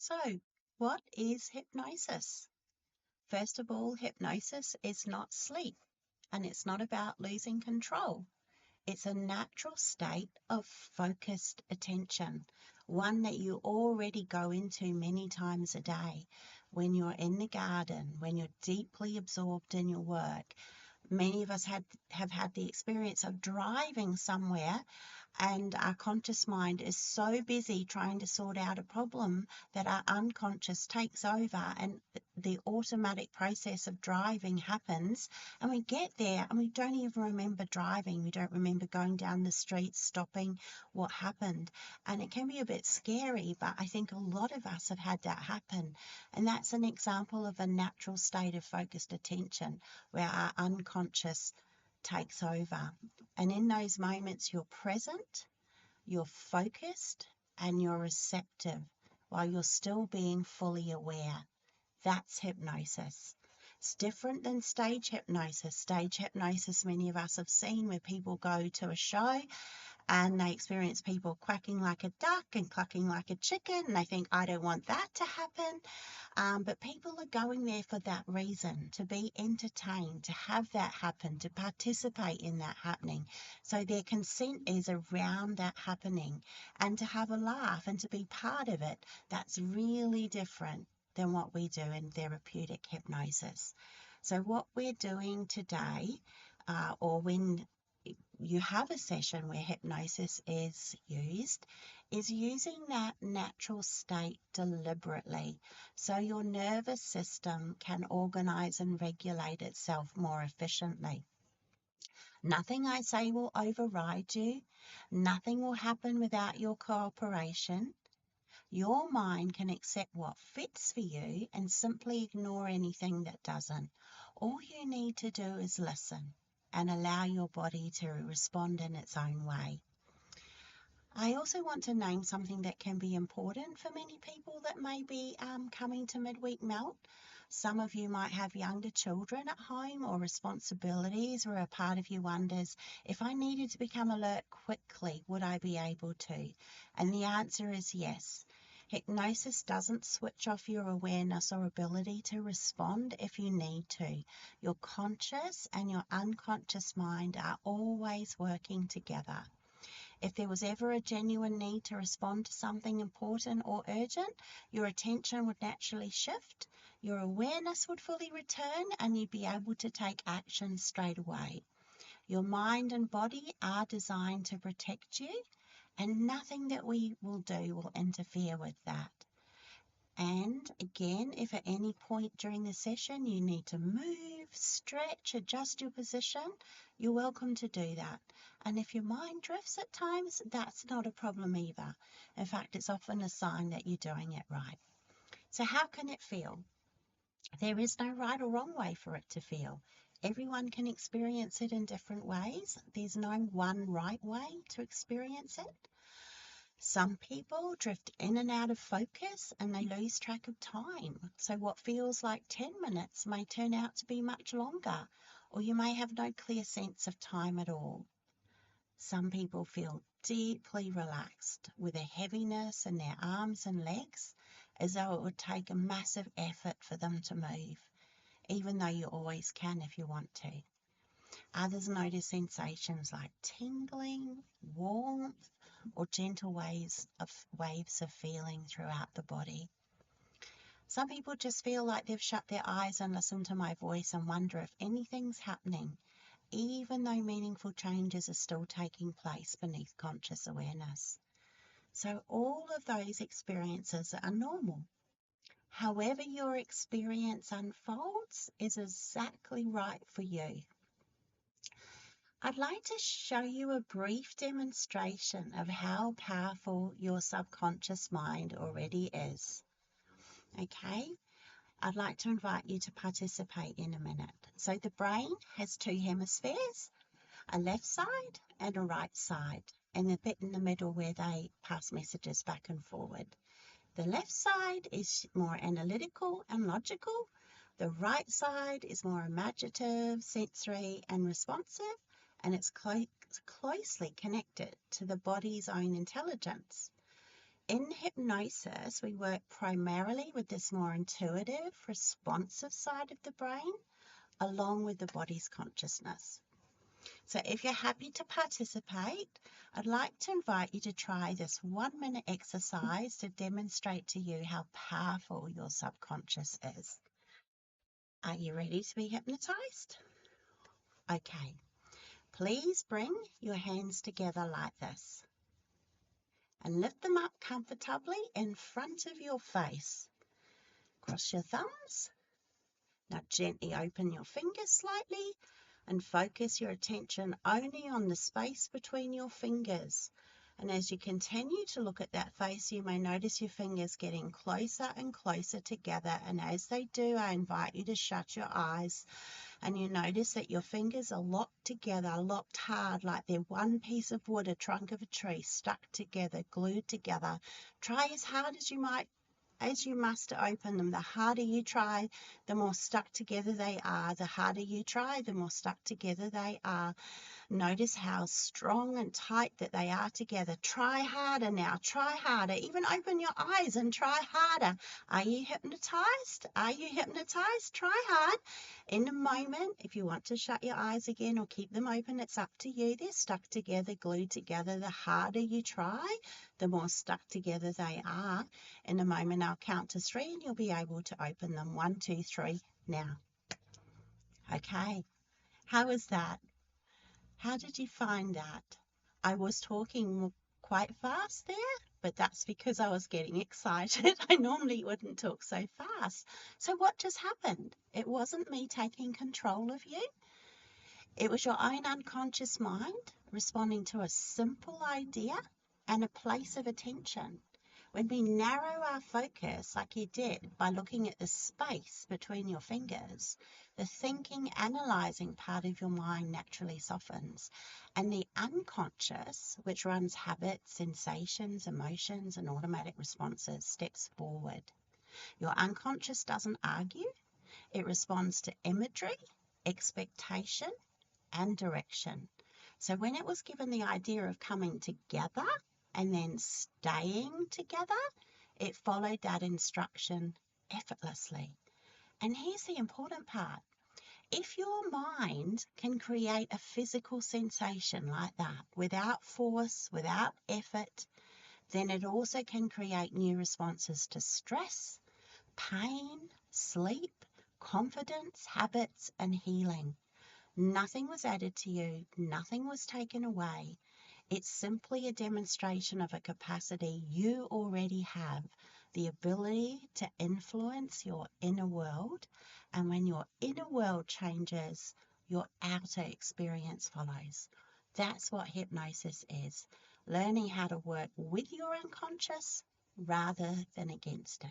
So, what is hypnosis? First of all, hypnosis is not sleep and it's not about losing control. It's a natural state of focused attention, one that you already go into many times a day when you're in the garden, when you're deeply absorbed in your work. Many of us have had the experience of driving somewhere and our conscious mind is so busy trying to sort out a problem that our unconscious takes over and the automatic process of driving happens, and we get there and we don't even remember driving. We don't remember going down the street, stopping, what happened. And it can be a bit scary, but I think a lot of us have had that happen. And that's an example of a natural state of focused attention where our unconscious takes over. And in those moments, you're present, you're focused, and you're receptive while you're still being fully aware. That's hypnosis. It's different than stage hypnosis. Stage hypnosis, many of us have seen where people go to a show and they experience people quacking like a duck and clucking like a chicken, and they think, I don't want that to happen. But people are going there for that reason, to be entertained, to have that happen, to participate in that happening. So their consent is around that happening and to have a laugh and to be part of it. That's really different than what we do in therapeutic hypnosis. So what we're doing today, or when you have a session where hypnosis is using that natural state deliberately so your nervous system can organize and regulate itself more efficiently. Nothing I say will override you. Nothing will happen without your cooperation. Your mind can accept what fits for you and simply ignore anything that doesn't. All you need to do is listen and allow your body to respond in its own way. I also want to name something that can be important for many people that may be coming to midweek melt. Some of you might have younger children at home or responsibilities, or a part of you wonders, if I needed to become alert quickly, would I be able to? And the answer is yes. Hypnosis doesn't switch off your awareness or ability to respond if you need to. Your conscious and your unconscious mind are always working together. If there was ever a genuine need to respond to something important or urgent, your attention would naturally shift, your awareness would fully return, and you'd be able to take action straight away. Your mind and body are designed to protect you, and nothing that we will do will interfere with that. And again, if at any point during the session you need to move, stretch, adjust your position, you're welcome to do that. And if your mind drifts at times, that's not a problem either. In fact, it's often a sign that you're doing it right. So how can it feel? There is no right or wrong way for it to feel. Everyone can experience it in different ways. There's no one right way to experience it. Some people drift in and out of focus and they lose track of time. So what feels like 10 minutes may turn out to be much longer, or you may have no clear sense of time at all. Some people feel deeply relaxed with a heaviness in their arms and legs, as though it would take a massive effort for them to move, even though you always can if you want to. Others notice sensations like tingling, warmth, or gentle waves of feeling throughout the body. Some people just feel like they've shut their eyes and listened to my voice and wonder if anything's happening, even though meaningful changes are still taking place beneath conscious awareness. So all of those experiences are normal. However your experience unfolds is exactly right for you. I'd like to show you a brief demonstration of how powerful your subconscious mind already is. Okay, I'd like to invite you to participate in a minute. So the brain has two hemispheres, a left side and a right side, and the bit in the middle where they pass messages back and forward. The left side is more analytical and logical. The right side is more imaginative, sensory, and responsive, and it's closely connected to the body's own intelligence. In hypnosis, we work primarily with this more intuitive, responsive side of the brain, along with the body's consciousness. So if you're happy to participate, I'd like to invite you to try this 1-minute exercise to demonstrate to you how powerful your subconscious is. Are you ready to be hypnotized? Okay. Please bring your hands together like this and lift them up comfortably in front of your face. Cross your thumbs. Now gently open your fingers slightly and focus your attention only on the space between your fingers. And as you continue to look at that face, you may notice your fingers getting closer and closer together. And as they do, I invite you to shut your eyes. And you notice that your fingers are locked together, locked hard, like they're one piece of wood, a trunk of a tree, stuck together, glued together. Try as hard as you must to open them. The harder you try, the more stuck together they are. The harder you try, the more stuck together they are. Notice how strong and tight that they are together. Try harder now. Try harder. Even open your eyes and try harder. Are you hypnotized? Are you hypnotized? Try hard. In a moment, if you want to shut your eyes again or keep them open, it's up to you. They're stuck together, glued together. The harder you try, the more stuck together they are. In a moment, I'll count to 3 and you'll be able to open them. 1, 2, 3, now. Okay. How was that? How did you find that? I was talking quite fast there, but that's because I was getting excited. I normally wouldn't talk so fast. So what just happened? It wasn't me taking control of you. It was your own unconscious mind responding to a simple idea and a place of attention. When we narrow our focus, like you did, by looking at the space between your fingers, the thinking, analyzing part of your mind naturally softens. And the unconscious, which runs habits, sensations, emotions, and automatic responses, steps forward. Your unconscious doesn't argue. It responds to imagery, expectation, and direction. So when it was given the idea of coming together, and then staying together, it followed that instruction effortlessly. And here's the important part. If your mind can create a physical sensation like that without force, without effort, then it also can create new responses to stress, pain, sleep, confidence, habits, and healing. Nothing was added to you, nothing was taken away. It's simply a demonstration of a capacity you already have, the ability to influence your inner world. And when your inner world changes, your outer experience follows. That's what hypnosis is, learning how to work with your unconscious rather than against it.